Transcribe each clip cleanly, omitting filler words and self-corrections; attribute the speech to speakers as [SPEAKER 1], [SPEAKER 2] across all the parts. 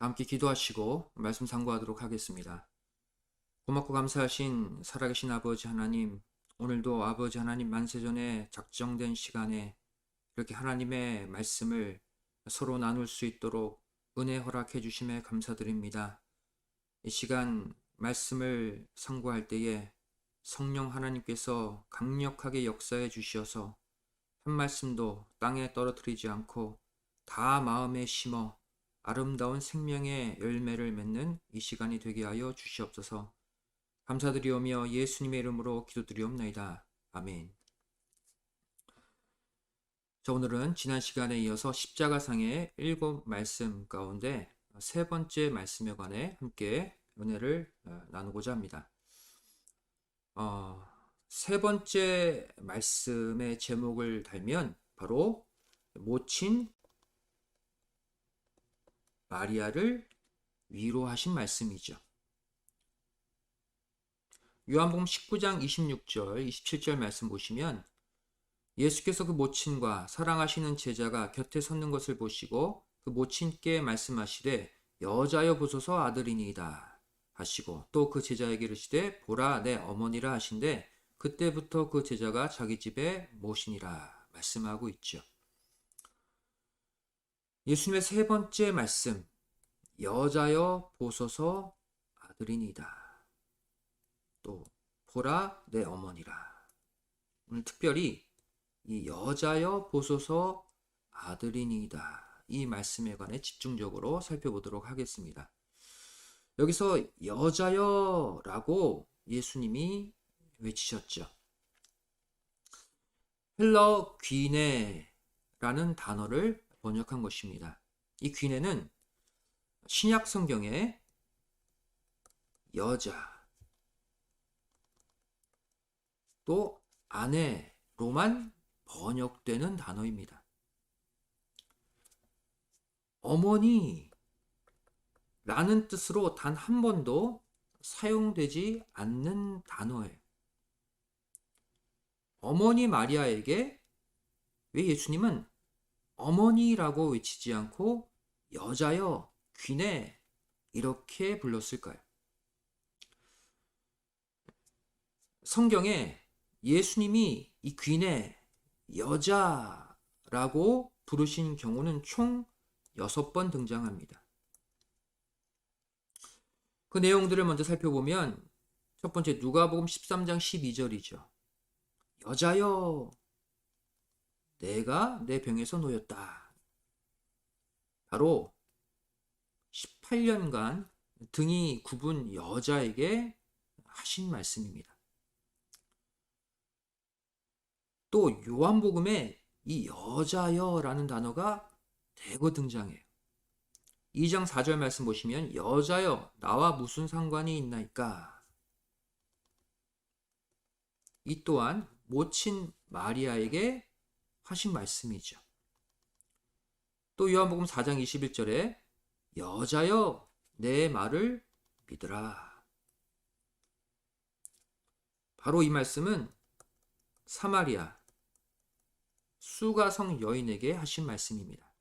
[SPEAKER 1] 함께 기도하시고 말씀 상고하도록 하겠습니다. 고맙고 감사하신 살아계신 아버지 하나님, 오늘도 아버지 하나님 만세전에 작정된 시간에 이렇게 하나님의 말씀을 서로 나눌 수 있도록 은혜 허락해 주심에 감사드립니다. 이 시간 말씀을 상고할 때에 성령 하나님께서 강력하게 역사해 주시어서 한 말씀도 땅에 떨어뜨리지 않고 다 마음에 심어 아름다운 생명의 열매를 맺는 이 시간이 되게 하여 주시옵소서. 감사드리오며 예수님의 이름으로 기도드리옵나이다. 아멘. 자, 오늘은 지난 시간에 이어서 십자가상의 7말씀 가운데 세 번째 말씀에 관해 함께 은혜를 나누고자 합니다. 세 번째 말씀의 제목을 달면 바로 모친 마리아를 위로하신 말씀이죠. 요한복음 19장 26절, 27절 말씀 보시면 예수께서 그 모친과 사랑하시는 제자가 곁에 섰는 것을 보시고 그 모친께 말씀하시되 여자여 보소서 아들이니이다 하시고 또 그 제자에게 이르시되 보라 내 어머니라 하신데 그때부터 그 제자가 자기 집에 모시니라 말씀하고 있죠. 예수님의 세 번째 말씀, 여자여 보소서 아들이니이다. 또 보라 내 어머니라. 오늘 특별히 이 여자여 보소서 아들이니이다. 이 말씀에 관해 집중적으로 살펴보도록 하겠습니다. 여기서 여자여라고 예수님이 외치셨죠. 헬러 귀네라는 단어를 번역한 것입니다. 이 귀네는 신약 성경에 여자 또 아내로만 번역되는 단어입니다. 어머니라는 뜻으로 단 한 번도 사용되지 않는 단어예요. 어머니 마리아에게 왜 예수님은 어머니라고 외치지 않고 여자여, 귀네 이렇게 불렀을까요? 성경에 예수님이 이 귀네, 여자라고 부르신 경우는 총 6번 등장합니다. 그 내용들을 먼저 살펴보면 첫 번째 누가복음 13장 12절이죠. 여자여, 내가 내 병에서 놓였다. 바로 18년간 등이 굽은 여자에게 하신 말씀입니다. 또 요한복음에 이 여자여라는 단어가 대거 등장해요. 2장 4절 말씀 보시면 여자여 나와 무슨 상관이 있나이까. 이 또한 모친 마리아에게 하신 말씀이죠. 또 요한복음 4장 21절에 여자여 내 말을 믿으라. 바로 이 말씀은 사마리아 수가성 여인에게 하신 말씀입니다.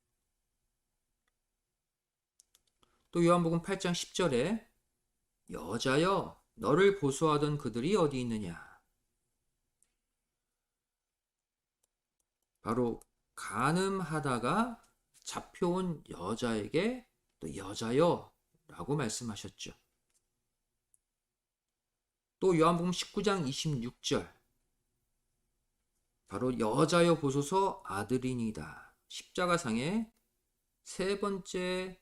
[SPEAKER 1] 또 요한복음 8장 10절에 여자여 너를 보소하던 그들이 어디 있느냐. 바로 간음하다가 잡혀온 여자에게 또 여자여 라고 말씀하셨죠. 또 요한복음 19장 26절 바로 여자여 보소서 아들이니이다. 십자가상의 세 번째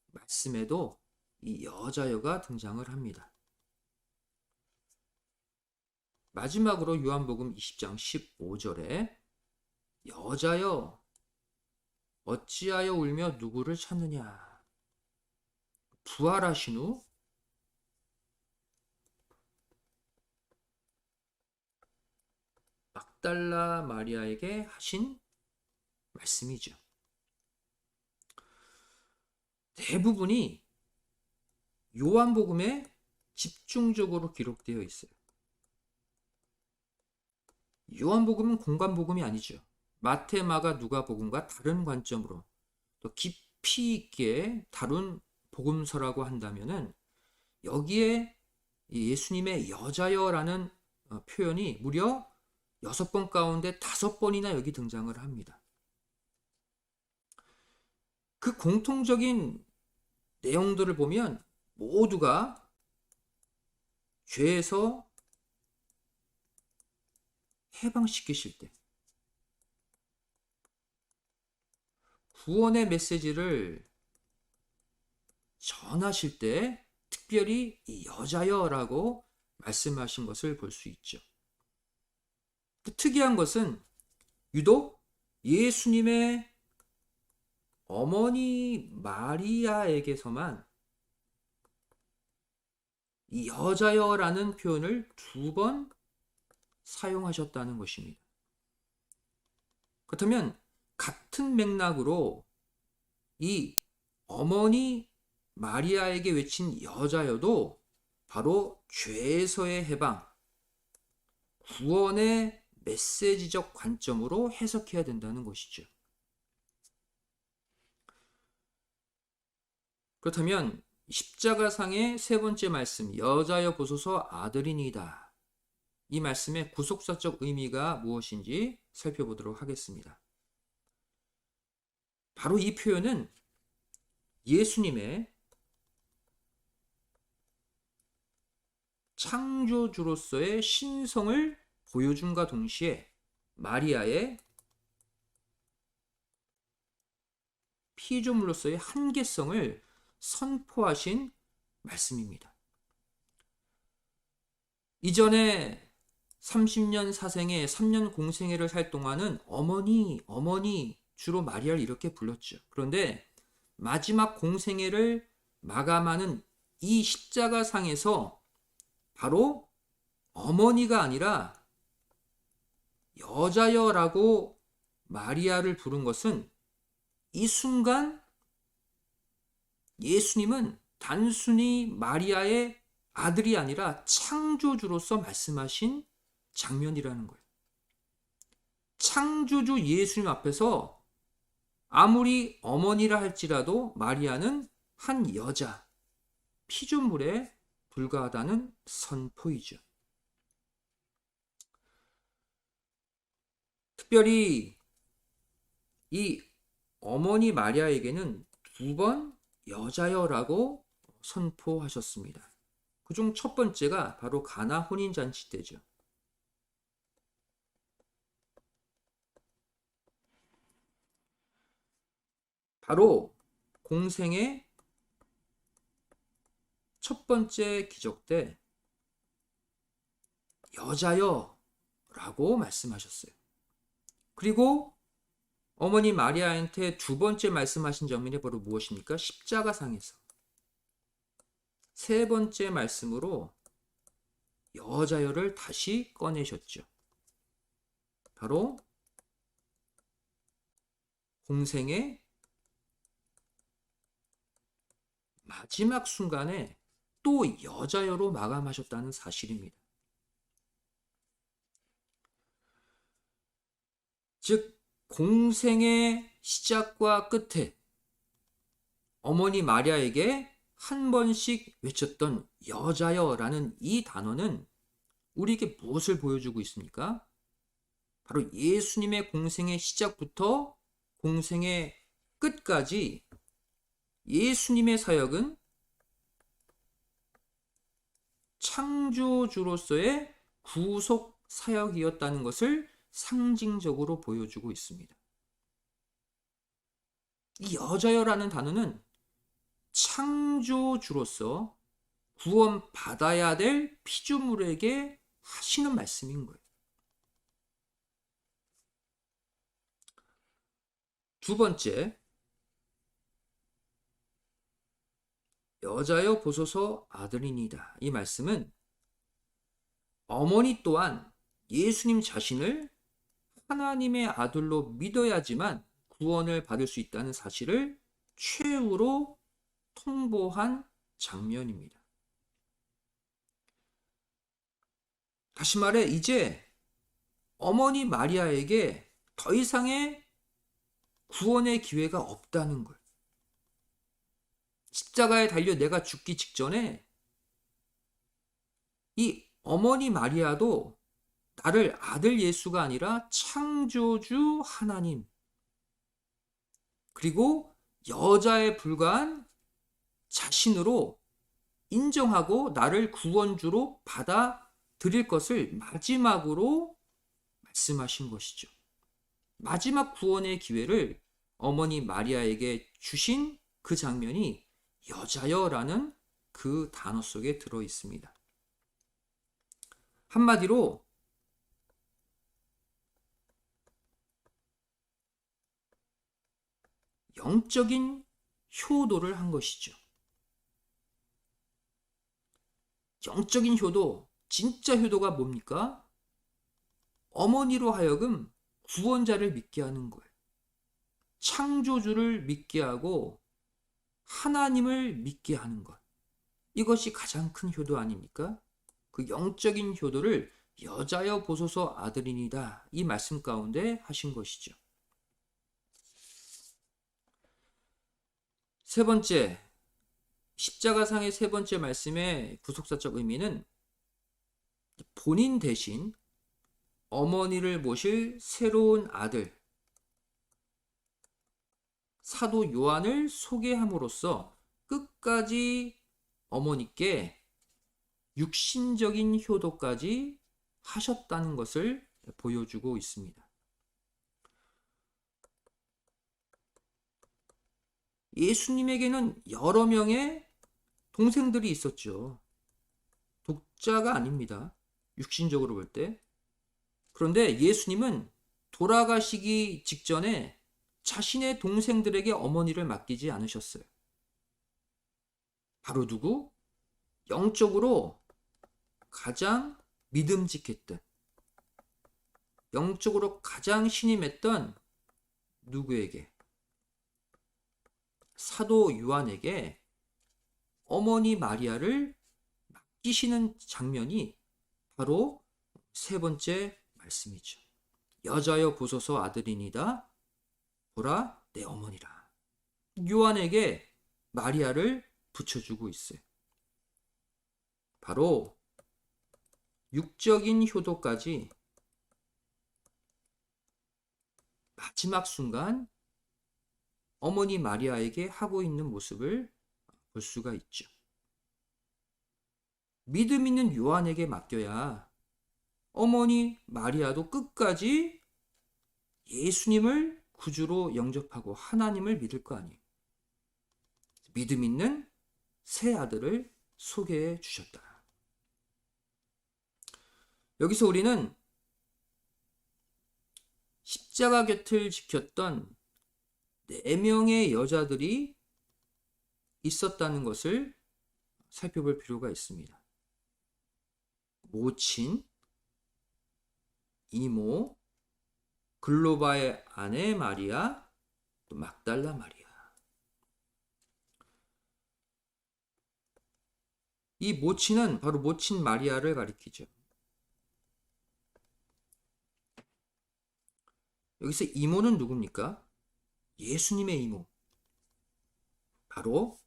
[SPEAKER 1] 말씀에도 이 여자여가 등장을 합니다. 마지막으로 요한복음 20장 15절에 여자여 어찌하여 울며 누구를 찾느냐. 부활하신 후 막달라 마리아에게 하신 말씀이죠. 대부분이 요한복음에 집중적으로 기록되어 있어요. 요한복음은 공관복음이 아니죠. 마태, 마가, 누가복음과 다른 관점으로 또 깊이 있게 다룬 복음서라고 한다면은 여기에 이 예수님의 여자여라는 표현이 무려 6번 가운데 5번이나 여기 등장을 합니다. 그 공통적인 내용들을 보면 모두가 죄에서 해방시키실 때, 구원의 메시지를 전하실 때 특별히 이 여자여라고 말씀하신 것을 볼 수 있죠. 또 특이한 것은 유독 예수님의 어머니 마리아에게서만 이 여자여라는 표현을 2번 사용하셨다는 것입니다. 그렇다면 같은 맥락으로 이 어머니 마리아에게 외친 여자여도 바로 죄에서의 해방, 구원의 메시지적 관점으로 해석해야 된다는 것이죠. 그렇다면 십자가상의 3번째 말씀, 여자여 보소서 아들이니이다. 이 말씀의 구속사적 의미가 무엇인지 살펴보도록 하겠습니다. 바로 이 표현은 예수님의 창조주로서의 신성을 보여줌과 동시에 마리아의 피조물로서의 한계성을 선포하신 말씀입니다. 이전에 30년 사생애, 3년 공생애를 살 동안은 어머니 주로 마리아를 이렇게 불렀죠. 그런데 마지막 공생애를 마감하는 이 십자가상에서 바로 어머니가 아니라 여자여라고 마리아를 부른 것은 이 순간 예수님은 단순히 마리아의 아들이 아니라 창조주로서 말씀하신 장면이라는 거예요. 창조주 예수님 앞에서 아무리 어머니라 할지라도 마리아는 한 여자, 피조물에 불과하다는 선포이죠. 특별히 이 어머니 마리아에게는 2번 여자여라고 선포하셨습니다. 그중 첫 번째가 바로 가나 혼인잔치 때죠. 바로 공생의 첫 번째 기적 때 여자여라고 말씀하셨어요. 그리고 어머니 마리아한테 2번째 말씀하신 장면이 바로 무엇입니까? 십자가상에서 3번째 말씀으로 여자여를 다시 꺼내셨죠. 바로 공생의 마지막 순간에 또 여자여로 마감하셨다는 사실입니다. 즉 공생의 시작과 끝에 어머니 마리아에게 한 번씩 외쳤던 여자여라는 이 단어는 우리에게 무엇을 보여주고 있습니까? 바로 예수님의 공생의 시작부터 공생의 끝까지 예수님의 사역은 창조주로서의 구속 사역이었다는 것을 상징적으로 보여주고 있습니다. 이 여자여라는 단어는 창조주로서 구원받아야 될 피조물에게 하시는 말씀인 거예요. 2번째, 여자여 보소서 아들이니이다. 이 말씀은 어머니 또한 예수님 자신을 하나님의 아들로 믿어야지만 구원을 받을 수 있다는 사실을 최후로 통보한 장면입니다. 다시 말해 이제 어머니 마리아에게 더 이상의 구원의 기회가 없다는 걸. 십자가에 달려 내가 죽기 직전에 이 어머니 마리아도 나를 아들 예수가 아니라 창조주 하나님, 그리고 여자에 불과한 자신으로 인정하고 나를 구원주로 받아들일 것을 마지막으로 말씀하신 것이죠. 마지막 구원의 기회를 어머니 마리아에게 주신 그 장면이 여자여라는 그 단어 속에 들어 있습니다. 한마디로 영적인 효도를 한 것이죠. 영적인 효도, 진짜 효도가 뭡니까? 어머니로 하여금 구원자를 믿게 하는 거예요. 창조주를 믿게 하고 하나님을 믿게 하는 것. 이것이 가장 큰 효도 아닙니까? 그 영적인 효도를 여자여 보소서 아들이니다. 이 말씀 가운데 하신 것이죠. 세 번째, 십자가상의 세 번째 말씀의 구속사적 의미는 본인 대신 어머니를 모실 새로운 아들, 사도 요한을 소개함으로써 끝까지 어머니께 육신적인 효도까지 하셨다는 것을 보여주고 있습니다. 예수님에게는 여러 명의 동생들이 있었죠. 독자가 아닙니다. 육신적으로 볼 때. 그런데 예수님은 돌아가시기 직전에 자신의 동생들에게 어머니를 맡기지 않으셨어요. 바로 누구? 영적으로 가장 믿음직했던, 영적으로 가장 신임했던 누구에게? 사도 요한에게 어머니 마리아를 맡기시는 장면이 바로 세 번째 말씀이죠. 여자여 보소서 아들이니다. 보라 내 어머니라. 요한에게 마리아를 붙여주고 있어요. 바로 육적인 효도까지 마지막 순간 어머니 마리아에게 하고 있는 모습을 볼 수가 있죠. 믿음 있는 요한에게 맡겨야 어머니 마리아도 끝까지 예수님을 구주로 영접하고 하나님을 믿을 거 아니에요. 믿음 있는 새 아들을 소개해 주셨다. 여기서 우리는 십자가 곁을 지켰던 4명의 여자들이 있었다는 것을 살펴볼 필요가 있습니다. 모친, 이모, 글로바의 아내 마리아, 또 막달라 마리아. 이 모친은 바로 모친 마리아를 가리키죠. 여기서 이모는 누굽니까? 예수님의 이모. 바로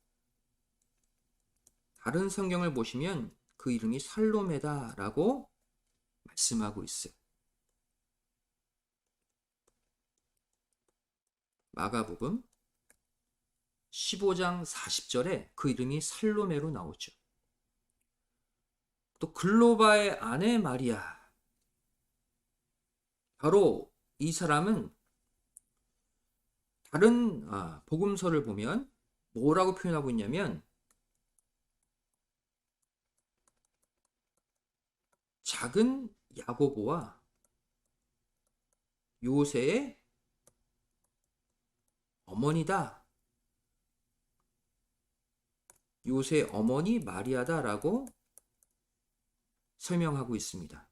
[SPEAKER 1] 다른 성경을 보시면 그 이름이 살로메다라고 말씀하고 있어요. 마가복음 15장 40절에 그 이름이 살로메로 나오죠. 또 글로바의 아내 마리아. 바로 이 사람은 다른 복음서를 보면 뭐라고 표현하고 있냐면 작은 야고보와 요새의 어머니다. 요새 어머니 마리아다라고 설명하고 있습니다.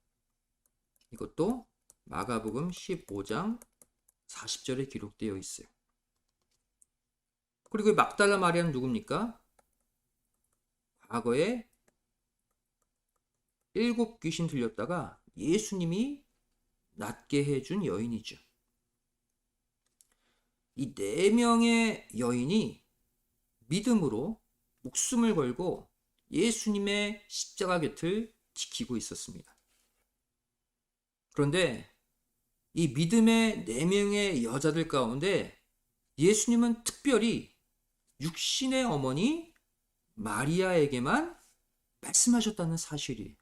[SPEAKER 1] 이것도 마가복음 15장 40절에 기록되어 있어요. 그리고 막달라 마리아는 누굽니까? 과거에 7 귀신 들렸다가 예수님이 낫게 해준 여인이죠. 이 4명의 여인이 믿음으로 목숨을 걸고 예수님의 십자가 곁을 지키고 있었습니다. 그런데 이 믿음의 4명의 여자들 가운데 예수님은 특별히 육신의 어머니 마리아에게만 말씀하셨다는 사실이,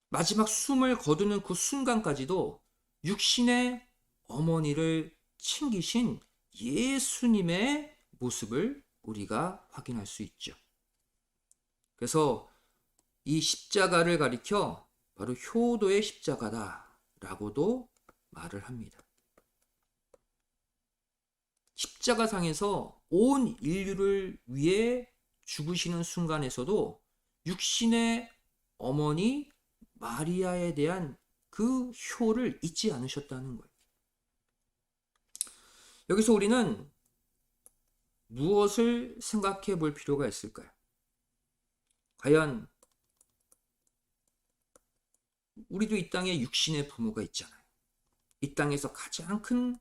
[SPEAKER 1] 마지막 숨을 거두는 그 순간까지도 육신의 어머니를 챙기신 예수님의 모습을 우리가 확인할 수 있죠. 그래서 이 십자가를 가리켜 바로 효도의 십자가다 라고도 말을 합니다. 십자가상에서 온 인류를 위해 죽으시는 순간에서도 육신의 어머니 마리아에 대한 그 효를 잊지 않으셨다는 거예요. 여기서 우리는 무엇을 생각해 볼 필요가 있을까요? 과연 우리도 이 땅에 육신의 부모가 있잖아요. 이 땅에서 가장 큰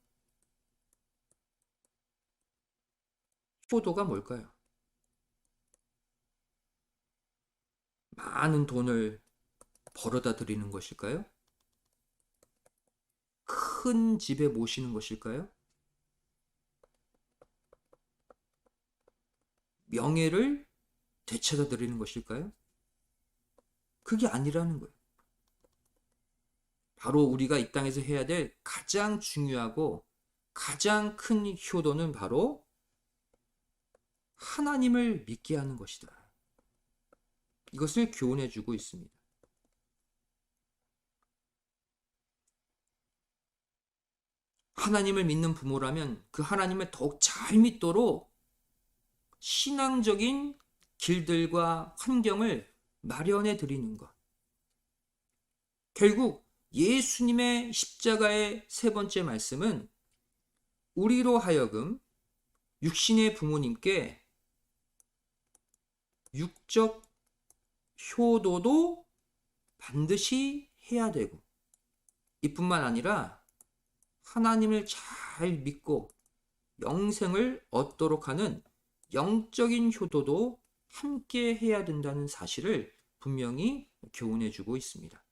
[SPEAKER 1] 효도가 뭘까요? 많은 돈을 벌어다 드리는 것일까요? 큰 집에 모시는 것일까요? 명예를 되찾아 드리는 것일까요? 그게 아니라는 거예요. 바로 우리가 이 땅에서 해야 될 가장 중요하고 가장 큰 효도는 바로 하나님을 믿게 하는 것이다. 이것을 교훈해 주고 있습니다. 하나님을 믿는 부모라면 그 하나님을 더욱 잘 믿도록 신앙적인 길들과 환경을 마련해 드리는 것. 결국 예수님의 십자가의 3번째 말씀은 우리로 하여금 육신의 부모님께 육적 효도도 반드시 해야 되고, 이뿐만 아니라 하나님을 잘 믿고 영생을 얻도록 하는 영적인 효도도 함께 해야 된다는 사실을 분명히 교훈해 주고 있습니다.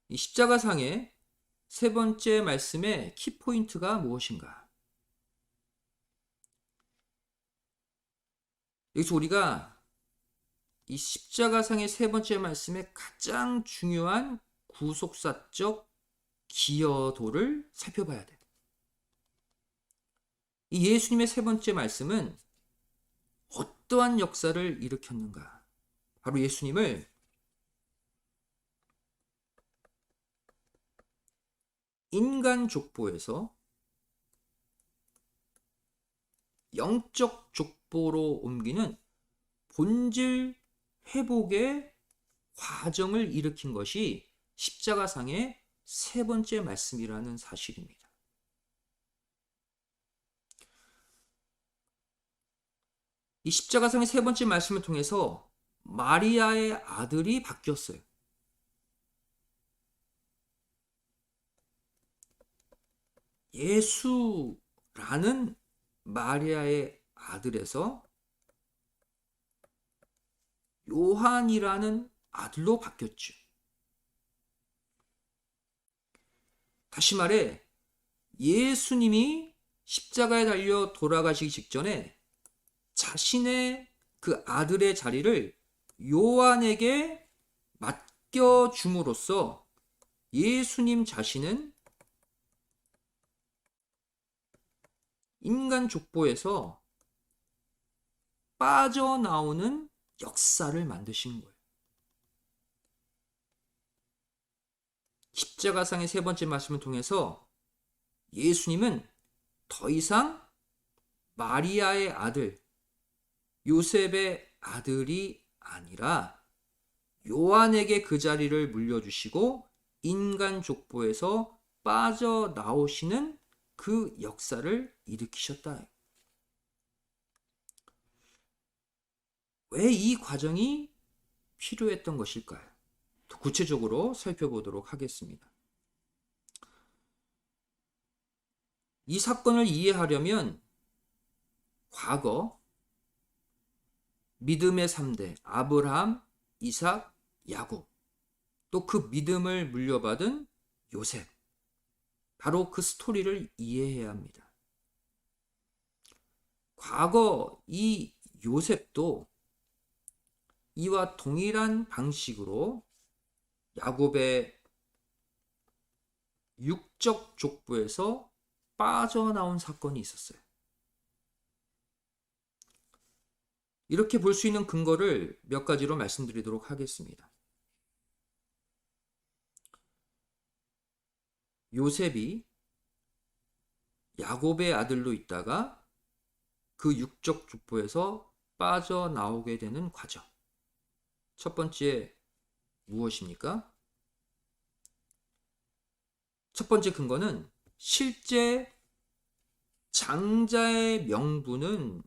[SPEAKER 1] 이 십자가상의 3번째 말씀의 키포인트가 무엇인가? 여기서 우리가 이 십자가상의 3번째 말씀의 가장 중요한 구속사적 기여도를 살펴봐야 돼요. 이 예수님의 3번째 말씀은 어떠한 역사를 일으켰는가? 바로 예수님을 인간 족보에서 영적 족보로 옮기는 본질 회복의 과정을 일으킨 것이 십자가상의 3번째 말씀이라는 사실입니다. 이 십자가상의 3번째 말씀을 통해서 마리아의 아들이 바뀌었어요. 예수라는 마리아의 아들에서 요한이라는 아들로 바뀌었죠. 다시 말해 예수님이 십자가에 달려 돌아가시기 직전에 자신의 그 아들의 자리를 요한에게 맡겨줌으로써 예수님 자신은 인간 족보에서 빠져나오는 역사를 만드시는 거예요. 십자가상의 3번째 말씀을 통해서 예수님은 더 이상 마리아의 아들, 요셉의 아들이 아니라 요한에게 그 자리를 물려주시고 인간 족보에서 빠져나오시는 그 역사를 일으키셨다. 왜 이 과정이 필요했던 것일까요? 더 구체적으로 살펴보도록 하겠습니다. 이 사건을 이해하려면 과거 믿음의 3대 아브라함, 이삭, 야곱, 또 그 믿음을 물려받은 요셉, 바로 그 스토리를 이해해야 합니다. 과거 이 요셉도 이와 동일한 방식으로 야곱의 육적 족보에서 빠져나온 사건이 있었어요. 이렇게 볼 수 있는 근거를 몇 가지로 말씀드리도록 하겠습니다. 요셉이 야곱의 아들로 있다가 그 육적 족보에서 빠져나오게 되는 과정. 첫 번째 무엇입니까? 첫 번째 근거는 실제 장자의 명분은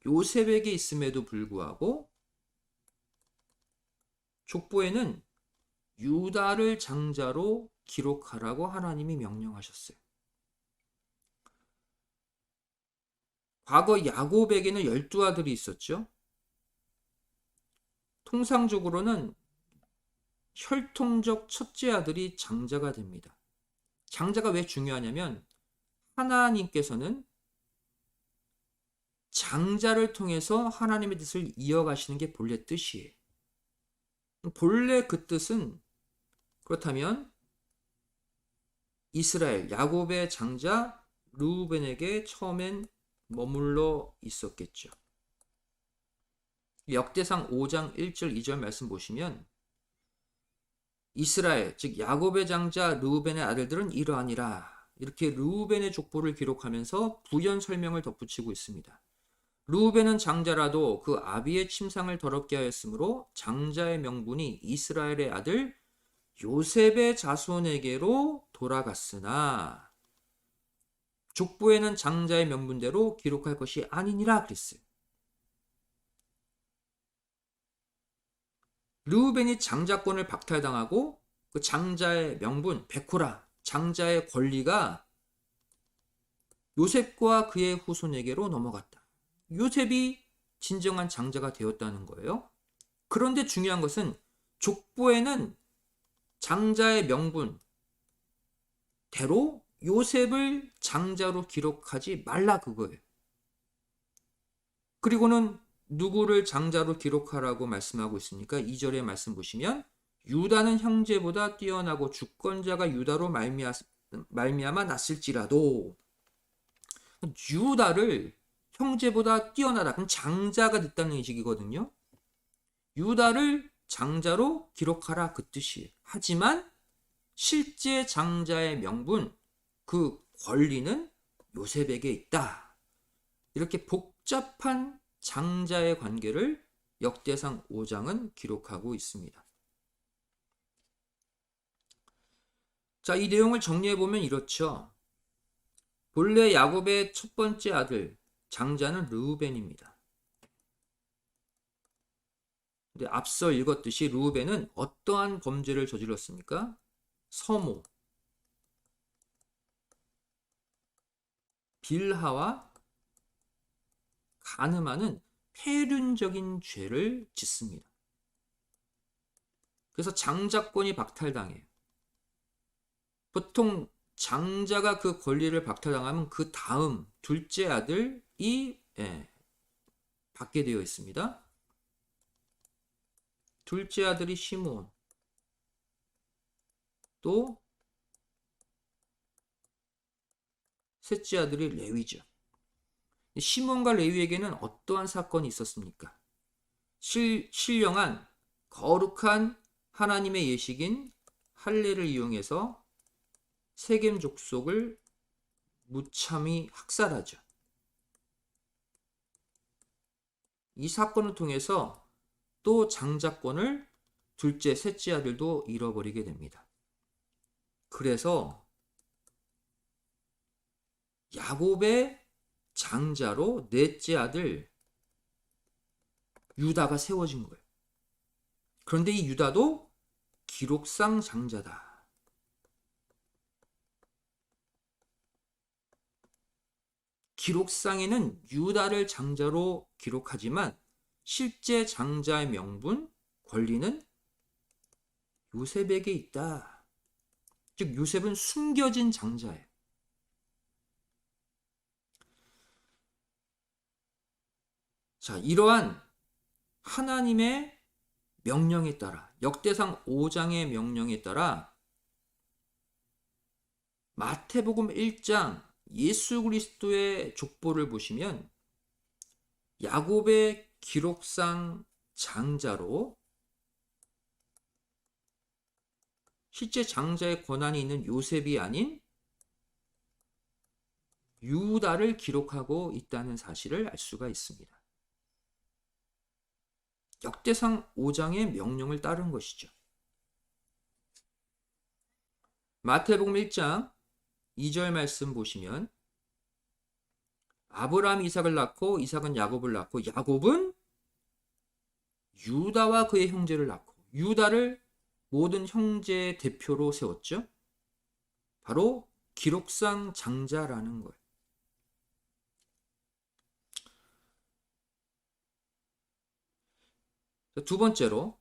[SPEAKER 1] 요셉에게 있음에도 불구하고 족보에는 유다를 장자로 기록하라고 하나님이 명령하셨어요. 과거 야곱에게는 12아들이 있었죠. 통상적으로는 혈통적 첫째 아들이 장자가 됩니다. 장자가 왜 중요하냐면 하나님께서는 장자를 통해서 하나님의 뜻을 이어가시는 게 본래 뜻이에요. 본래 그 뜻은 그렇다면 이스라엘, 야곱의 장자 르우벤에게 처음엔 머물러 있었겠죠. 역대상 5장 1절 2절 말씀 보시면 이스라엘, 즉 야곱의 장자 르우벤의 아들들은 이러하니라. 이렇게 르우벤의 족보를 기록하면서 부연 설명을 덧붙이고 있습니다. 르우벤은 장자라도 그 아비의 침상을 더럽게 하였으므로 장자의 명분이 이스라엘의 아들 요셉의 자손에게로 돌아갔으나 족보에는 장자의 명분대로 기록할 것이 아니니라 그랬어요. 르우벤이 장자권을 박탈당하고 그 장자의 명분, 베코라, 장자의 권리가 요셉과 그의 후손에게로 넘어갔다. 요셉이 진정한 장자가 되었다는 거예요. 그런데 중요한 것은 족보에는 장자의 명분대로 요셉을 장자로 기록하지 말라 그거예요. 그리고는 누구를 장자로 기록하라고 말씀하고 있습니까? 2절의 말씀 보시면 유다는 형제보다 뛰어나고 주권자가 유다로 말미암아 났을지라도 유다를 형제보다 뛰어나다. 그럼 장자가 됐다는 의식이거든요. 유다를 장자로 기록하라 그 뜻이에요. 하지만 실제 장자의 명분, 그 권리는 요셉에게 있다. 이렇게 복잡한 장자의 관계를 역대상 5장은 기록하고 있습니다. 자, 이 내용을 정리해보면 이렇죠. 본래 야곱의 첫 번째 아들 장자는 르우벤입니다. 근데 앞서 읽었듯이 르우벤은 어떠한 범죄를 저질렀습니까? 서모, 빌하와 간음하는 폐륜적인 죄를 짓습니다. 그래서 장자권이 박탈당해요. 보통 장자가 그 권리를 박탈당하면 그 다음 둘째 아들이 받게 되어 있습니다. 둘째 아들이 시므온, 또 셋째 아들이 레위죠. 시몬과 레위에게는 어떠한 사건이 있었습니까? 신령한 거룩한 하나님의 예식인 할례를 이용해서 세겜 족속을 무참히 학살하죠. 이 사건을 통해서 또 장자권을 둘째, 셋째 아들도 잃어버리게 됩니다. 그래서 야곱의 장자로 넷째 아들 유다가 세워진 거예요. 그런데 이 유다도 기록상 장자다. 기록상에는 유다를 장자로 기록하지만 실제 장자의 명분, 권리는 요셉에게 있다. 즉 요셉은 숨겨진 장자예요. 자, 이러한 하나님의 명령에 따라, 역대상 5장의 명령에 따라 마태복음 1장 예수 그리스도의 족보를 보시면 야곱의 기록상 장자로 실제 장자의 권한이 있는 요셉이 아닌 유다를 기록하고 있다는 사실을 알 수가 있습니다. 역대상 5장의 명령을 따른 것이죠. 마태복음 1장 2절 말씀 보시면 아브라함이 이삭을 낳고 이삭은 야곱을 낳고 야곱은 유다와 그의 형제를 낳고 유다를 모든 형제의 대표로 세웠죠. 바로 기록상 장자라는 거예요. 두 번째로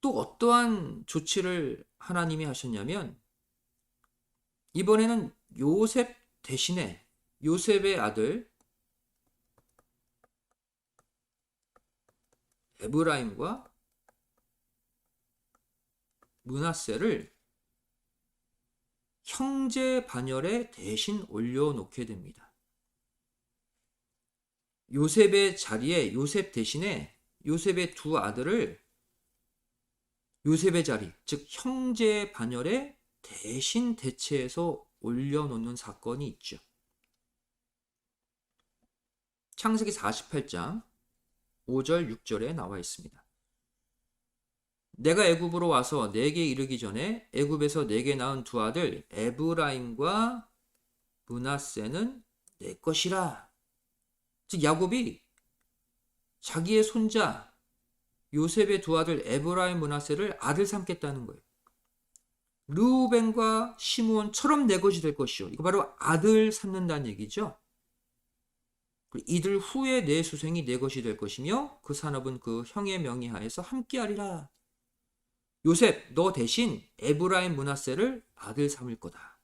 [SPEAKER 1] 또 어떠한 조치를 하나님이 하셨냐면 이번에는 요셉 대신에 요셉의 아들 에브라임과 므낫세를 형제 반열에 대신 올려놓게 됩니다. 요셉의 자리에 요셉 대신에 요셉의 두 아들을 요셉의 자리, 즉 형제 반열에 대신 대체해서 올려놓는 사건이 있죠. 창세기 48장 5절 6절에 나와 있습니다. 내가 애굽으로 와서 내게 이르기 전에 애굽에서 내게 낳은 두 아들 에브라임과 므낫세는 내 것이라. 즉 야곱이 자기의 손자 요셉의 두 아들 에브라임 므낫세를 아들 삼겠다는 거예요. 르우벤과 시므온처럼 내 것이 될 것이요. 이거 바로 아들 삼는다는 얘기죠. 이들 후에 내 수생이 내 것이 될 것이며 그 산업은 그 형의 명의하에서 함께하리라. 요셉 너 대신 에브라임 므낫세를 아들 삼을 거다.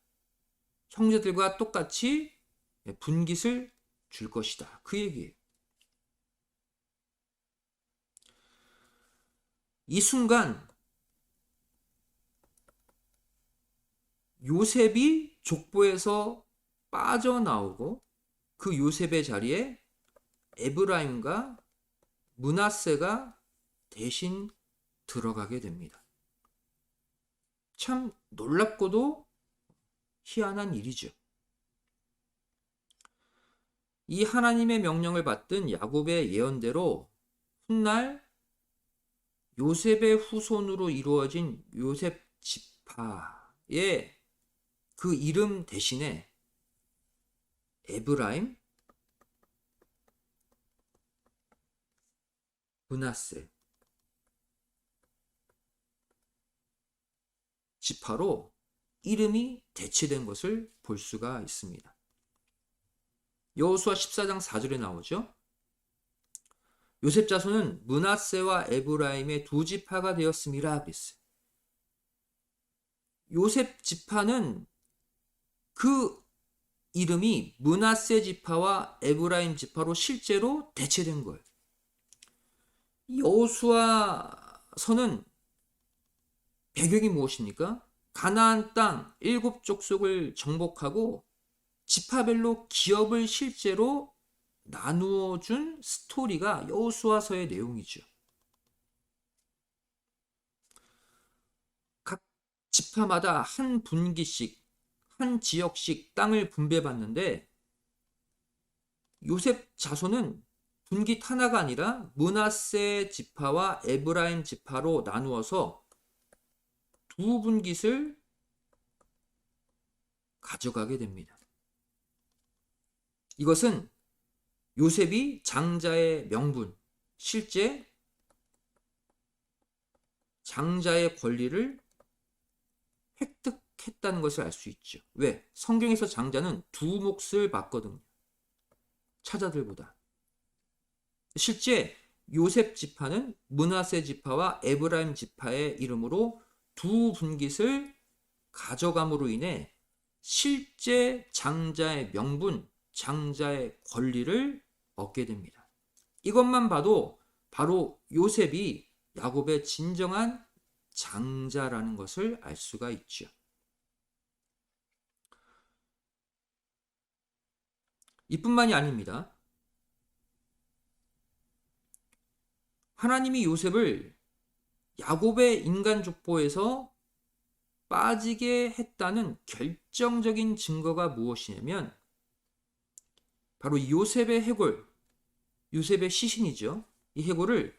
[SPEAKER 1] 형제들과 똑같이 분깃을 줄 것이다. 그 얘기예요. 이 순간 요셉이 족보에서 빠져나오고 그 요셉의 자리에 에브라임과 므낫세가 대신 들어가게 됩니다. 참 놀랍고도 희한한 일이죠. 이 하나님의 명령을 받든 야곱의 예언대로 훗날 요셉의 후손으로 이루어진 요셉 지파의 그 이름 대신에 에브라임, 므낫세 지파로 이름이 대체된 것을 볼 수가 있습니다. 여호수아 14장 4절에 나오죠. 요셉 자손은 므낫세와 에브라임의 두 지파가 되었음이라 그랬어요. 요셉 지파는 그 이름이 므낫세 지파와 에브라임 지파로 실제로 대체된 거예요. 여호수아서는 배경이 무엇입니까? 가나안 땅 7족속을 정복하고 지파별로 기업을 실제로 나누어 준 스토리가 여호수아서의 내용이죠. 각 지파마다 한 분기씩, 한 지역씩 땅을 분배받는데 요셉 자손은 분깃 하나가 아니라 므낫세 지파와 에브라임 지파로 나누어서 두 분깃을 가져가게 됩니다. 이것은 요셉이 장자의 명분, 실제 장자의 권리를 했다는 것을 알 수 있죠. 왜? 성경에서 장자는 두 몫을 받거든요. 처자들보다. 실제 요셉 지파는 므낫세 지파와 에브라임 지파의 이름으로 두 분깃을 가져감으로 인해 실제 장자의 명분, 장자의 권리를 얻게 됩니다. 이것만 봐도 바로 요셉이 야곱의 진정한 장자라는 것을 알 수가 있죠. 이뿐만이 아닙니다. 하나님이 요셉을 야곱의 인간 족보에서 빠지게 했다는 결정적인 증거가 무엇이냐면 바로 요셉의 해골, 요셉의 시신이죠. 이 해골을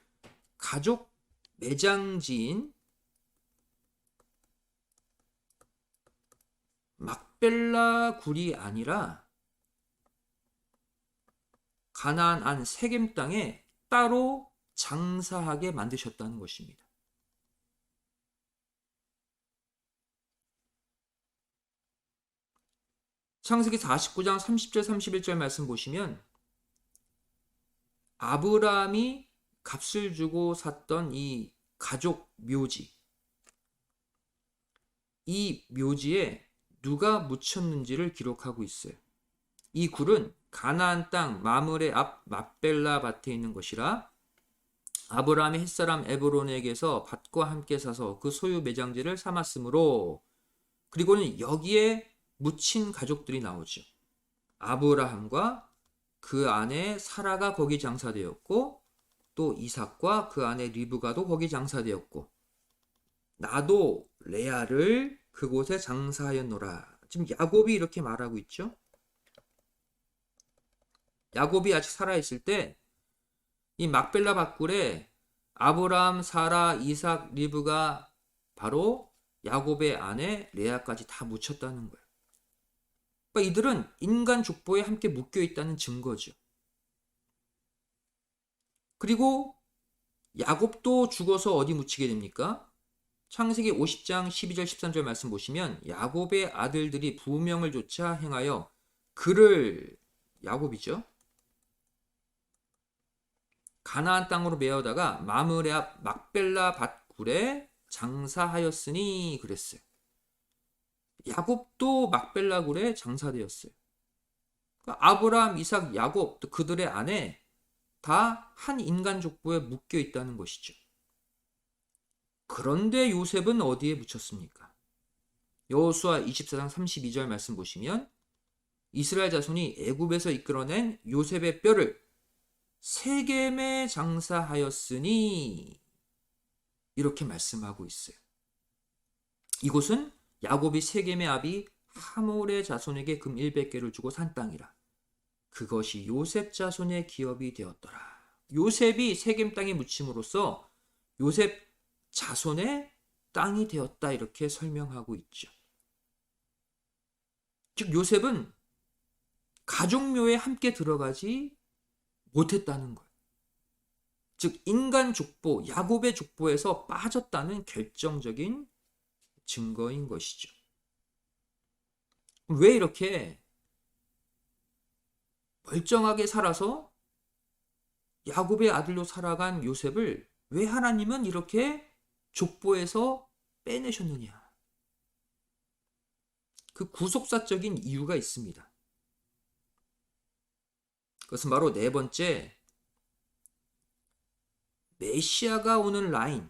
[SPEAKER 1] 가족 매장지인 막벨라 굴이 아니라 가나안 안 세겜 땅에 따로 장사하게 만드셨다는 것입니다. 창세기 49장 30절 31절 말씀 보시면 아브라함이 값을 주고 샀던 이 가족 묘지, 이 묘지에 누가 묻혔는지를 기록하고 있어요. 이 굴은 가나안 땅 마므레 앞 막벨라 밭에 있는 것이라 아브라함이 햇사람 에브론에게서 밭과 함께 사서 그 소유 매장지를 삼았으므로, 그리고는 여기에 묻힌 가족들이 나오죠. 아브라함과 그 아내 사라가 거기 장사되었고, 또 이삭과 그 아내 리브가도 거기 장사되었고, 나도 레아를 그곳에 장사하였노라. 지금 야곱이 이렇게 말하고 있죠. 야곱이 아직 살아있을 때 이 막벨라 밭굴에 아브라함, 사라, 이삭, 리브가 바로 야곱의 아내 레아까지 다 묻혔다는 거예요. 그러니까 이들은 인간 족보에 함께 묶여 있다는 증거죠. 그리고 야곱도 죽어서 어디 묻히게 됩니까? 창세기 50장 12절 13절 말씀 보시면 야곱의 아들들이 부명을 조차 행하여 그를, 야곱이죠, 가나안 땅으로 메어다가 마므레 앞 막벨라 밭굴에 장사하였으니 그랬어요. 야곱도 막벨라 굴에 장사되었어요. 그러니까 아브라함, 이삭, 야곱, 또 그들의 아내 다 한 인간 족보에 묶여 있다는 것이죠. 그런데 요셉은 어디에 묻혔습니까? 여호수아 24장 32절 말씀 보시면 이스라엘 자손이 애굽에서 이끌어낸 요셉의 뼈를 세겜에 장사하였으니 이렇게 말씀하고 있어요. 이곳은 야곱이 세겜의 아비 하몰의 자손에게 금 100개를 주고 산 땅이라. 그것이 요셉 자손의 기업이 되었더라. 요셉이 세겜 땅에 묻힘으로써 요셉 자손의 땅이 되었다, 이렇게 설명하고 있죠. 즉 요셉은 가족묘에 함께 들어가지 못했다는 거예요. 즉 인간 족보, 야곱의 족보에서 빠졌다는 결정적인 증거인 것이죠. 왜 이렇게 멀쩡하게 살아서 야곱의 아들로 살아간 요셉을 왜 하나님은 이렇게 족보에서 빼내셨느냐? 그 구속사적인 이유가 있습니다. 그것은 바로 네 번째, 메시아가 오는 라인,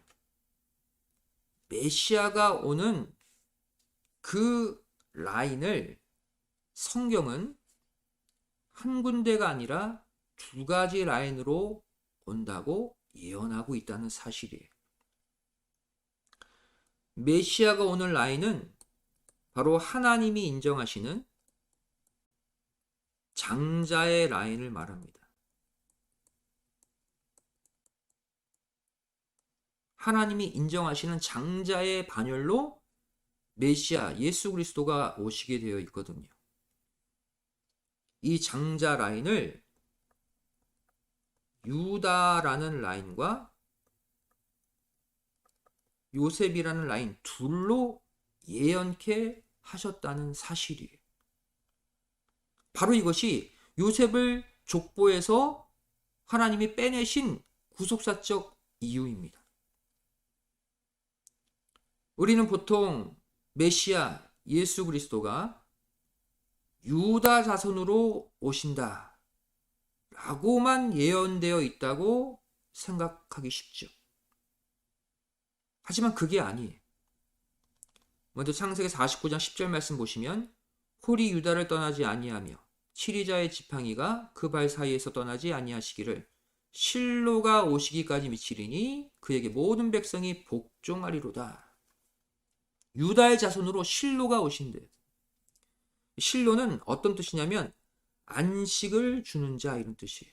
[SPEAKER 1] 메시아가 오는 그 라인을 성경은 한 군데가 아니라 두 가지 라인으로 온다고 예언하고 있다는 사실이에요. 메시아가 오는 라인은 바로 하나님이 인정하시는 장자의 라인을 말합니다. 하나님이 인정하시는 장자의 반열로 메시아 예수 그리스도가 오시게 되어 있거든요. 이 장자 라인을 유다라는 라인과 요셉이라는 라인 둘로 예언케 하셨다는 사실이에요. 바로 이것이 요셉을 족보에서 하나님이 빼내신 구속사적 이유입니다. 우리는 보통 메시아 예수 그리스도가 유다 자손으로 오신다 라고만 예언되어 있다고 생각하기 쉽죠. 하지만 그게 아니에요. 먼저 창세기 49장 10절 말씀 보시면 홀이 유다를 떠나지 아니하며 치리자의 지팡이가 그 발 사이에서 떠나지 아니하시기를 실로가 오시기까지 미치리니 그에게 모든 백성이 복종하리로다. 유다의 자손으로 실로가 오신대. 실로는 어떤 뜻이냐면 안식을 주는 자 이런 뜻이에요.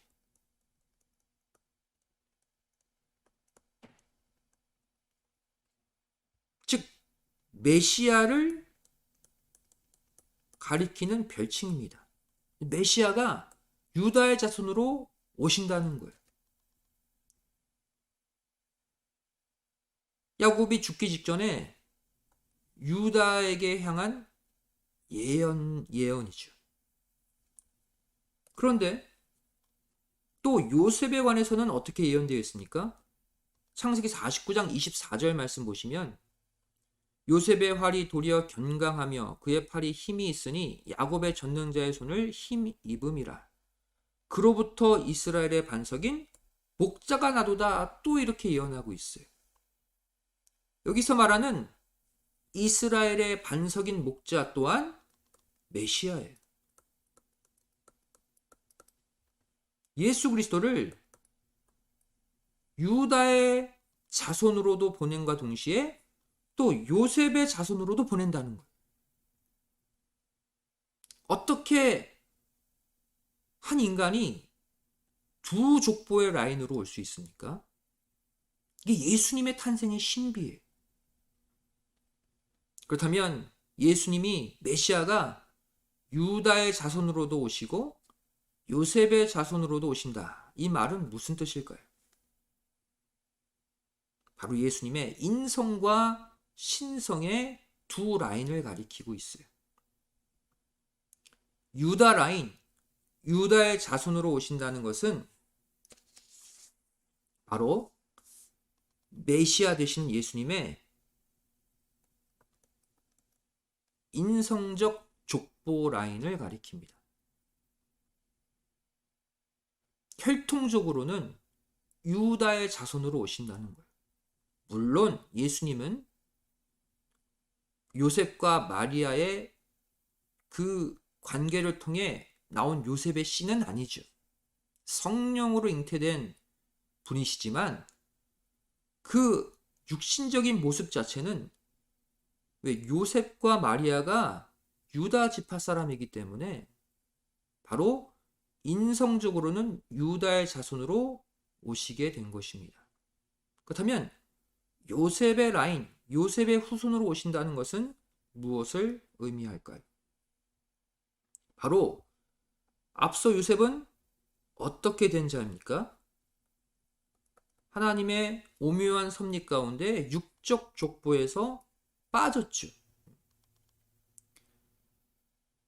[SPEAKER 1] 즉 메시아를 가리키는 별칭입니다. 메시아가 유다의 자손으로 오신다는 거예요. 야곱이 죽기 직전에 유다에게 향한 예언이죠. 그런데 또 요셉에 관해서는 어떻게 예언되어 있습니까? 창세기 49장 24절 말씀 보시면 요셉의 활이 도리어 견강하며 그의 팔이 힘이 있으니 야곱의 전능자의 손을 힘 입음이라. 그로부터 이스라엘의 반석인 목자가 나도다. 또 이렇게 예언하고 있어요. 여기서 말하는 이스라엘의 반석인 목자 또한 메시아예요. 예수 그리스도를 유다의 자손으로도 보낸과 동시에 또 요셉의 자손으로도 보낸다는 거예요. 어떻게 한 인간이 두 족보의 라인으로 올 수 있습니까? 이게 예수님의 탄생의 신비예요. 그렇다면 예수님이 메시아가 유다의 자손으로도 오시고 요셉의 자손으로도 오신다. 이 말은 무슨 뜻일까요? 바로 예수님의 인성과 신성의 두 라인을 가리키고 있어요. 유다 라인, 유다의 자손으로 오신다는 것은 바로 메시아 되신 예수님의 인성적 족보 라인을 가리킵니다. 혈통적으로는 유다의 자손으로 오신다는 거예요. 물론 예수님은 요셉과 마리아의 그 관계를 통해 나온 요셉의 씨는 아니죠. 성령으로 잉태된 분이시지만 그 육신적인 모습 자체는 왜 요셉과 마리아가 유다 지파 사람이기 때문에 바로 인성적으로는 유다의 자손으로 오시게 된 것입니다. 그렇다면 요셉의 라인, 요셉의 후손으로 오신다는 것은 무엇을 의미할까요? 바로 앞서 요셉은 어떻게 된 자입니까? 하나님의 오묘한 섭리 가운데 육적 족보에서 빠졌죠.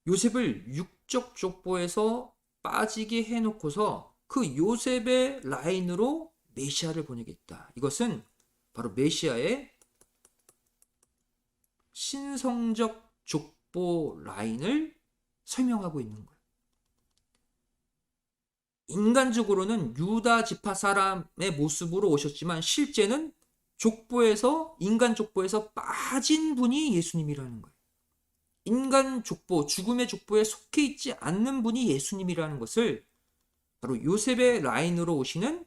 [SPEAKER 1] 요셉을 육적 족보에서 빠지게 해놓고서 그 요셉의 라인으로 메시아를 보내겠다. 이것은 바로 메시아의 신성적 족보 라인을 설명하고 있는 거예요. 인간적으로는 유다 지파 사람의 모습으로 오셨지만 실제는 족보에서, 인간 족보에서 빠진 분이 예수님이라는 거예요. 인간 족보, 죽음의 족보에 속해 있지 않는 분이 예수님이라는 것을 바로 요셉의 라인으로 오시는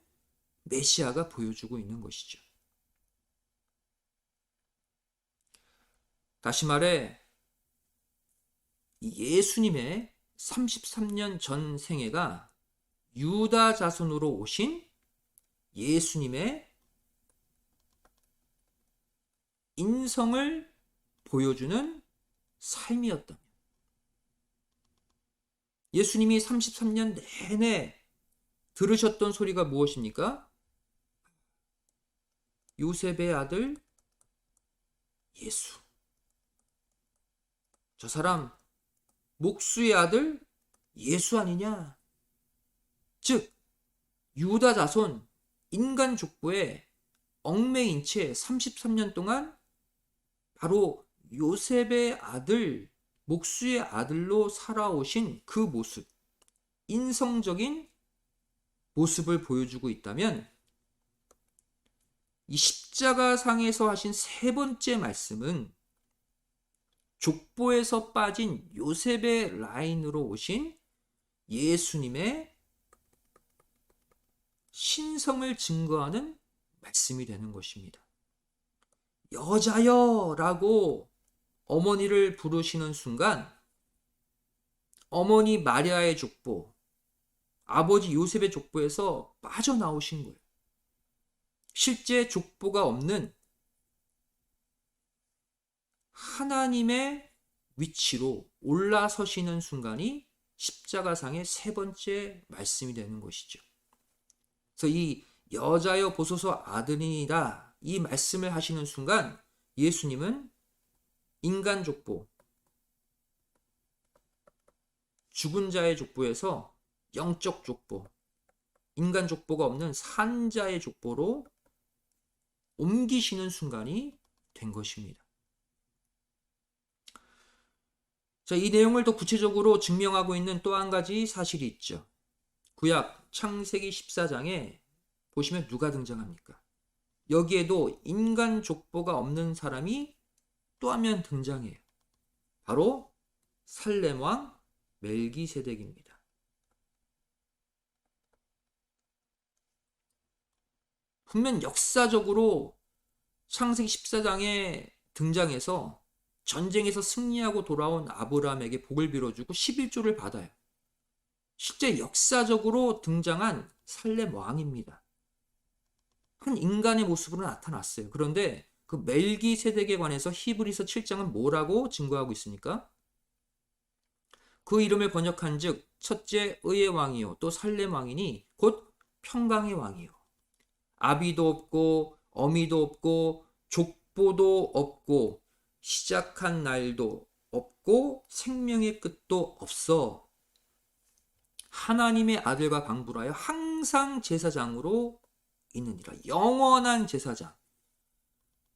[SPEAKER 1] 메시아가 보여주고 있는 것이죠. 다시 말해 예수님의 33년 전 생애가 유다 자손으로 오신 예수님의 인성을 보여주는 삶이었다면 예수님이 33년 내내 들으셨던 소리가 무엇입니까? 요셉의 아들 예수. 저 사람 목수의 아들 예수 아니냐? 즉 유다 자손 인간 족보에 얽매인 채 33년 동안 바로 요셉의 아들, 목수의 아들로 살아오신 그 모습, 인성적인 모습을 보여주고 있다면 이 십자가상에서 하신 세 번째 말씀은 족보에서 빠진 요셉의 라인으로 오신 예수님의 신성을 증거하는 말씀이 되는 것입니다. 여자여 라고 어머니를 부르시는 순간 어머니 마리아의 족보, 아버지 요셉의 족보에서 빠져나오신 거예요. 실제 족보가 없는 하나님의 위치로 올라서시는 순간이 십자가상의 세 번째 말씀이 되는 것이죠. 그래서 이 여자여 보소서 아들이다 이 말씀을 하시는 순간 예수님은 인간 족보, 죽은 자의 족보에서 영적 족보, 인간 족보가 없는 산자의 족보로 옮기시는 순간이 된 것입니다. 자, 이 내용을 더 구체적으로 증명하고 있는 또 한 가지 사실이 있죠. 구약 창세기 14장에 보시면 누가 등장합니까? 여기에도 인간 족보가 없는 사람이 또 한 명 등장해요. 바로 살렘 왕 멜기세덱입니다. 분명 역사적으로 창세기 14장에 등장해서 전쟁에서 승리하고 돌아온 아브라함에게 복을 빌어주고 11조를 받아요. 실제 역사적으로 등장한 살렘 왕입니다. 한 인간의 모습으로 나타났어요. 그런데 그 멜기세덱에 관해서 히브리서 7장은 뭐라고 증거하고 있습니까? 그 이름을 번역한 즉 첫째 의의 왕이요 또 살렘 왕이니 곧 평강의 왕이요. 아비도 없고 어미도 없고 족보도 없고 시작한 날도 없고 생명의 끝도 없어. 하나님의 아들과 방불하여 항상 제사장으로 있느니라. 영원한 제사장.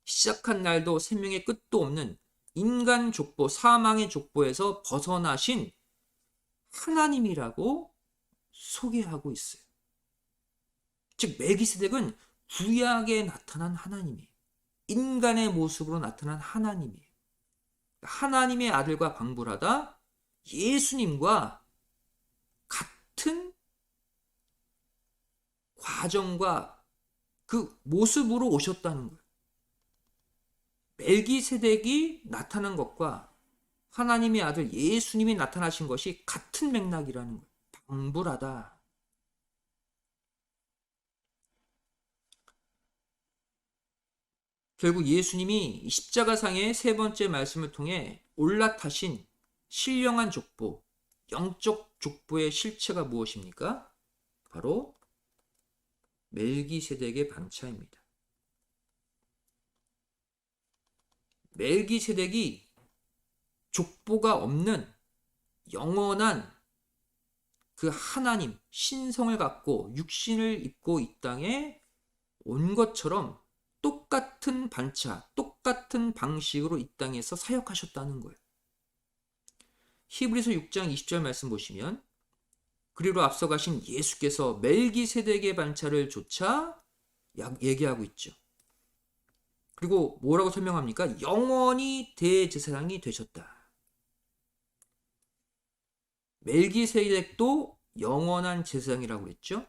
[SPEAKER 1] 시작한 날도 생명의 끝도 없는 인간 족보, 사망의 족보에서 벗어나신 하나님이라고 소개하고 있어요. 즉 멜기세덱은 구약에 나타난 하나님이에요. 인간의 모습으로 나타난 하나님이에요. 하나님의 아들과 방불하다 예수님과 같은 과정과 그 모습으로 오셨다는 거예요. 멜기세덱이 나타난 것과 하나님의 아들 예수님이 나타나신 것이 같은 맥락이라는 거예요. 방불하다. 결국 예수님이 십자가상의 세 번째 말씀을 통해 올라타신 신령한 족보, 영적 족보의 실체가 무엇입니까? 바로 멜기세덱의 반차입니다. 멜기세덱이 족보가 없는 영원한 그 하나님, 신성을 갖고 육신을 입고 이 땅에 온 것처럼 똑같은 반차, 똑같은 방식으로 이 땅에서 사역하셨다는 거예요. 히브리서 6장 20절 말씀 보시면 그리로 앞서가신 예수께서 멜기세덱의 반차를 조차 얘기하고 있죠. 그리고 뭐라고 설명합니까? 영원히 대제사장이 되셨다. 멜기세덱도 영원한 제사장이라고 그랬죠.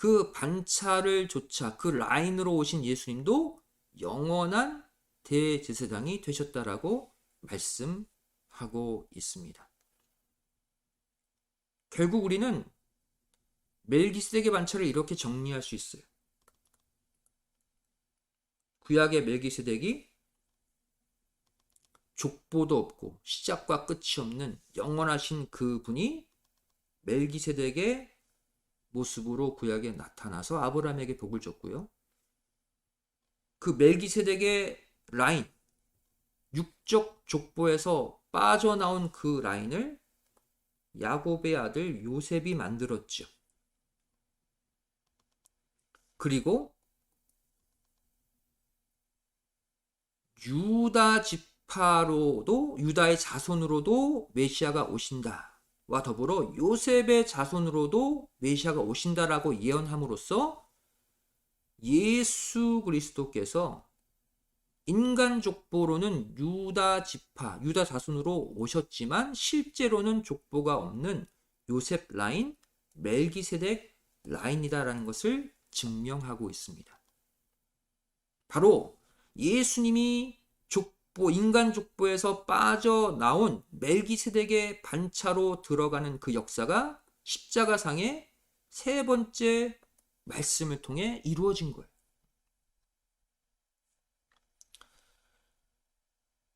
[SPEAKER 1] 그 반차를 조차 그 라인으로 오신 예수님도 영원한 대제사장이 되셨다라고 말씀하고 있습니다. 결국 우리는 멜기세덱의 반차를 이렇게 정리할 수 있어요. 구약의 멜기세덱이 족보도 없고 시작과 끝이 없는 영원하신 그분이 멜기세덱의 모습으로 구약에 나타나서 아브라함에게 복을 줬고요. 그 멜기세덱의 라인, 육적 족보에서 빠져나온 그 라인을 야곱의 아들 요셉이 만들었죠. 그리고 유다 지파로도, 유다의 자손으로도 메시아가 오신다와 더불어 요셉의 자손으로도 메시아가 오신다라고 예언함으로써 예수 그리스도께서 인간 족보로는 유다 지파, 유다 자손으로 오셨지만 실제로는 족보가 없는 요셉 라인, 멜기세덱 라인이다라는 것을 증명하고 있습니다. 바로 예수님이 족보, 인간 족보에서 빠져나온 멜기세덱의 반차로 들어가는 그 역사가 십자가상의 세 번째 말씀을 통해 이루어진 거예요.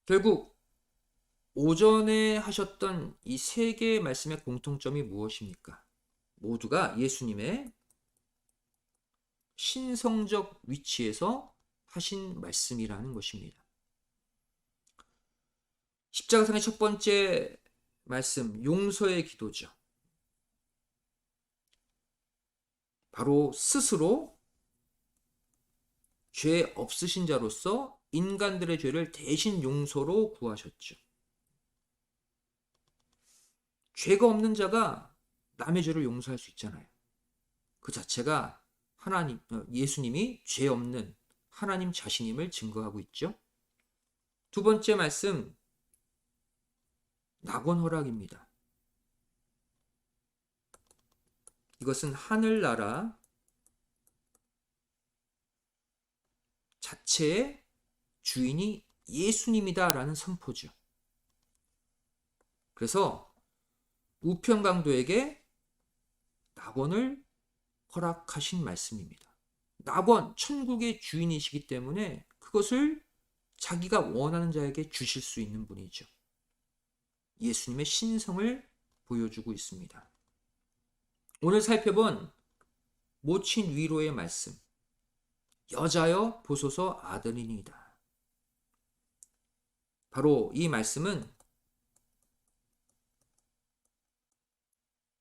[SPEAKER 1] 결국 오전에 하셨던 이 세 개의 말씀의 공통점이 무엇입니까? 모두가 예수님의 신성적 위치에서 하신 말씀이라는 것입니다. 십자가상의 첫 번째 말씀, 용서의 기도죠. 바로 스스로 죄 없으신 자로서 인간들의 죄를 대신 용서로 구하셨죠. 죄가 없는 자가 남의 죄를 용서할 수 있잖아요. 그 자체가 하나님, 예수님이 죄 없는 하나님 자신임을 증거하고 있죠. 두 번째 말씀, 낙원 허락입니다. 이것은 하늘나라 자체의 주인이 예수님이다라는 선포죠. 그래서 우편강도에게 낙원을 허락하신 말씀입니다. 낙원, 천국의 주인이시기 때문에 그것을 자기가 원하는 자에게 주실 수 있는 분이죠. 예수님의 신성을 보여주고 있습니다. 오늘 살펴본 모친 위로의 말씀, 여자여 보소서 아들이니이다. 바로 이 말씀은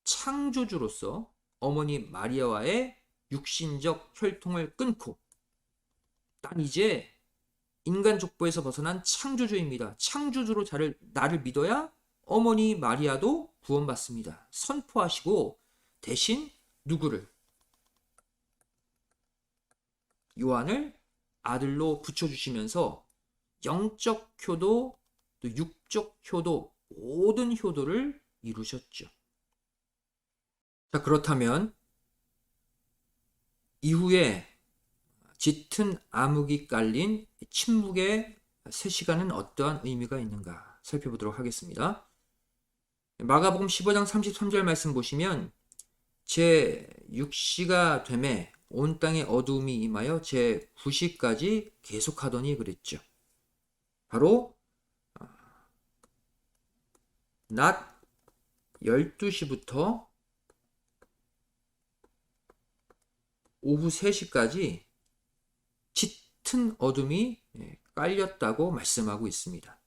[SPEAKER 1] 창조주로서 어머니 마리아와의 육신적 혈통을 끊고 난 이제 인간 족보에서 벗어난 창조주입니다. 창조주로 나를 믿어야 어머니 마리아도 구원받습니다. 선포하시고 대신 누구를? 요한을 아들로 붙여주시면서 영적 효도, 또 육적 효도, 모든 효도를 이루셨죠. 자, 그렇다면 이후에 짙은 암흑이 깔린 침묵의 3시간은 어떠한 의미가 있는가 살펴보도록 하겠습니다. 마가복음 15장 33절 말씀 보시면 제 6시가 되매 온 땅에 어두움이 임하여 제 9시까지 계속하더니 그랬죠. 바로 낮 12시부터 오후 3시까지 짙은 어둠이 깔렸다고 말씀하고 있습니다.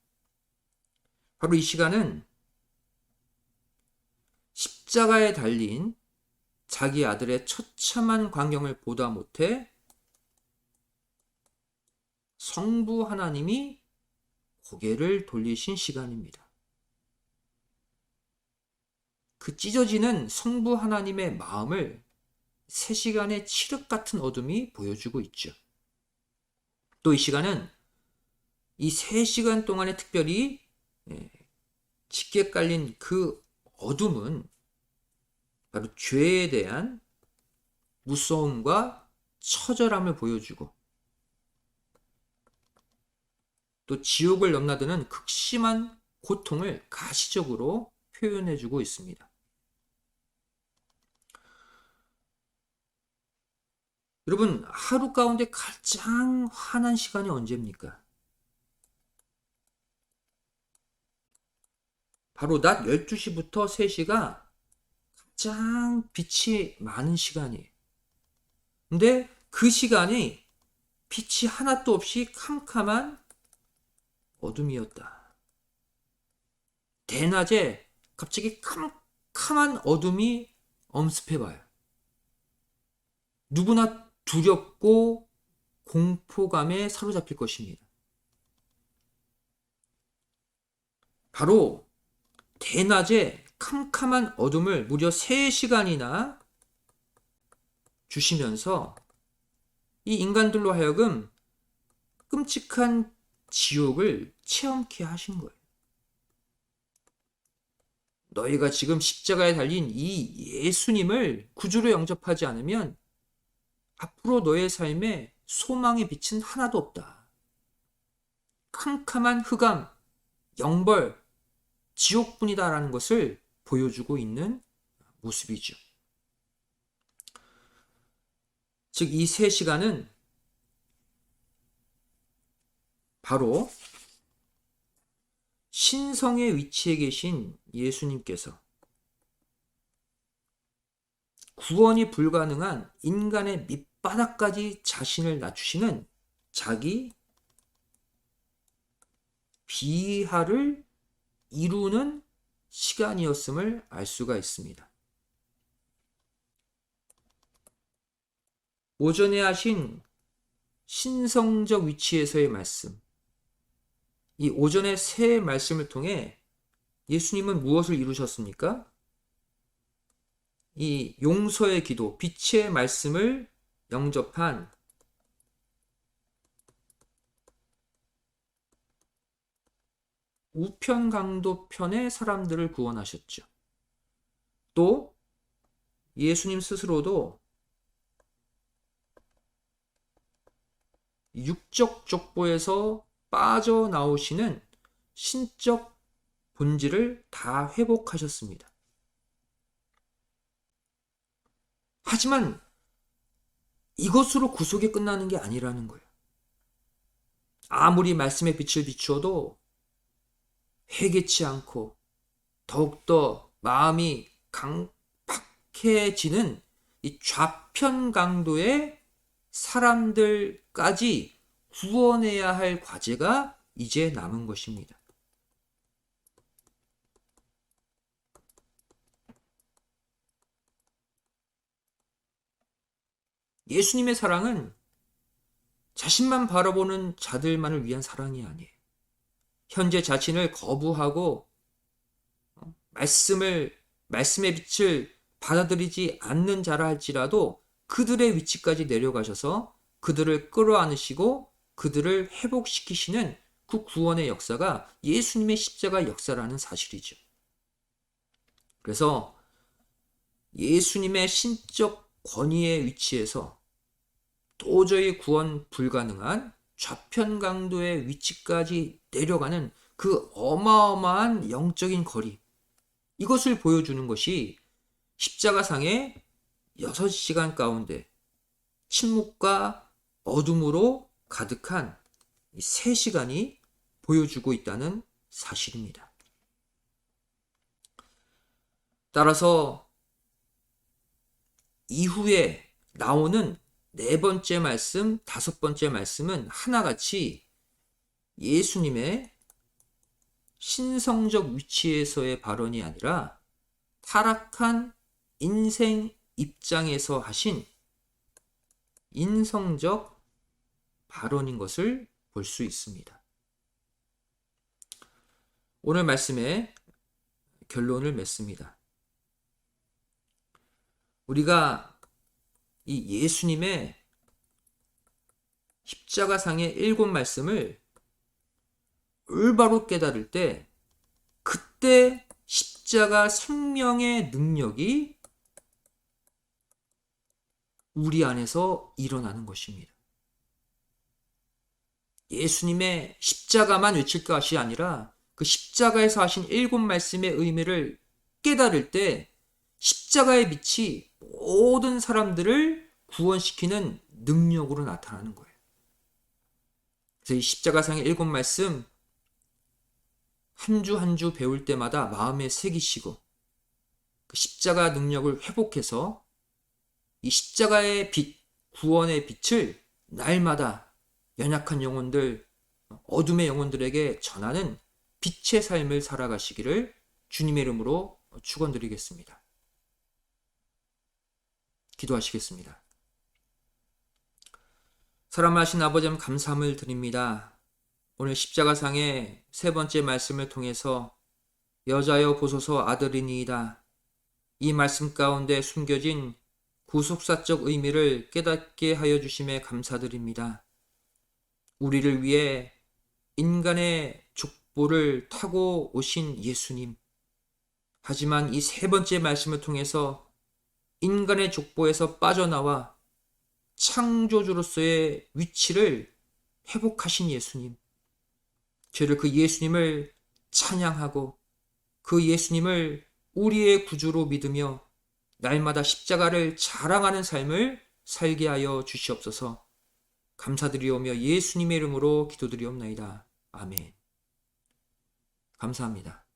[SPEAKER 1] 바로 이 시간은 십자가에 달린 자기 아들의 처참한 광경을 보다 못해 성부 하나님이 고개를 돌리신 시간입니다. 그 찢어지는 성부 하나님의 마음을 3시간의 칠흑 같은 어둠이 보여주고 있죠. 또 이 시간은 이 3시간 동안에 특별히 짙게 깔린 그 어둠은 바로 죄에 대한 무서움과 처절함을 보여주고 또 지옥을 넘나드는 극심한 고통을 가시적으로 표현해주고 있습니다. 여러분, 하루 가운데 가장 환한 시간이 언제입니까? 바로 낮 12시부터 3시가 가장 빛이 많은 시간이에요. 근데 그 시간이 빛이 하나도 없이 캄캄한 어둠이었다. 대낮에 갑자기 캄캄한 어둠이 엄습해봐요. 누구나 두렵고 공포감에 사로잡힐 것입니다. 바로 대낮에 캄캄한 어둠을 무려 3시간이나 주시면서 이 인간들로 하여금 끔찍한 지옥을 체험케 하신 거예요. 너희가 지금 십자가에 달린 이 예수님을 구주로 영접하지 않으면 앞으로 너의 삶에 소망의 빛은 하나도 없다. 캄캄한 흑암, 영벌, 지옥뿐이다라는 것을 보여주고 있는 모습이죠. 즉, 이 3시간은 바로 신성의 위치에 계신 예수님께서 구원이 불가능한 인간의 밑바닥까지 자신을 낮추시는 자기 비하를 이루는 시간이었음을 알 수가 있습니다. 오전에 하신 신성적 위치에서의 말씀, 이 오전의 세 말씀을 통해 예수님은 무엇을 이루셨습니까? 이 용서의 기도, 빛의 말씀을 영접한 우편강도편의 사람들을 구원하셨죠. 또 예수님 스스로도 육적 족보에서 빠져나오시는 신적 본질을 다 회복하셨습니다. 하지만 이것으로 구속이 끝나는 게 아니라는 거예요. 아무리 말씀의 빛을 비추어도 회개치 않고 더욱더 마음이 강팍해지는 이 좌편 강도의 사람들까지 구원해야 할 과제가 이제 남은 것입니다. 예수님의 사랑은 자신만 바라보는 자들만을 위한 사랑이 아니에요. 현재 자신을 거부하고 말씀의 빛을 받아들이지 않는 자라 할지라도 그들의 위치까지 내려가셔서 그들을 끌어안으시고 그들을 회복시키시는 그 구원의 역사가 예수님의 십자가 역사라는 사실이죠. 그래서 예수님의 신적 권위의 위치에서 도저히 구원 불가능한 좌편 강도의 위치까지 내려가는 그 어마어마한 영적인 거리, 이것을 보여주는 것이 십자가상의 6시간 가운데 침묵과 어둠으로 가득한 이 3시간이 보여주고 있다는 사실입니다. 따라서 이후에 나오는 4번째 말씀, 5번째 말씀은 하나같이 예수님의 신성적 위치에서의 발언이 아니라 타락한 인생 입장에서 하신 인성적 발언인 것을 볼 수 있습니다. 오늘 말씀의 결론을 맺습니다. 우리가 이 예수님의 십자가상의 7 말씀을 올바로 깨달을 때 그때 십자가 생명의 능력이 우리 안에서 일어나는 것입니다. 예수님의 십자가만 외칠 것이 아니라 그 십자가에서 하신 7 말씀의 의미를 깨달을 때 십자가의 빛이 모든 사람들을 구원시키는 능력으로 나타나는 거예요. 그래서 이 십자가상의 7 말씀 한 주 한 주 배울 때마다 마음에 새기시고 그 십자가 능력을 회복해서 이 십자가의 빛, 구원의 빛을 날마다 연약한 영혼들, 어둠의 영혼들에게 전하는 빛의 삶을 살아가시기를 주님의 이름으로 축원드리겠습니다. 기도하시겠습니다. 사랑하신 아버지 감사함을 드립니다. 오늘 십자가상의 세 번째 말씀을 통해서 여자여 보소서 아들이니이다. 이 말씀 가운데 숨겨진 구속사적 의미를 깨닫게 하여 주심에 감사드립니다. 우리를 위해 인간의 족보를 타고 오신 예수님. 하지만 이 세 번째 말씀을 통해서 인간의 족보에서 빠져나와 창조주로서의 위치를 회복하신 예수님. 저희를 그 예수님을 찬양하고 그 예수님을 우리의 구주로 믿으며 날마다 십자가를 자랑하는 삶을 살게 하여 주시옵소서. 감사드리오며 예수님의 이름으로 기도드리옵나이다. 아멘. 감사합니다.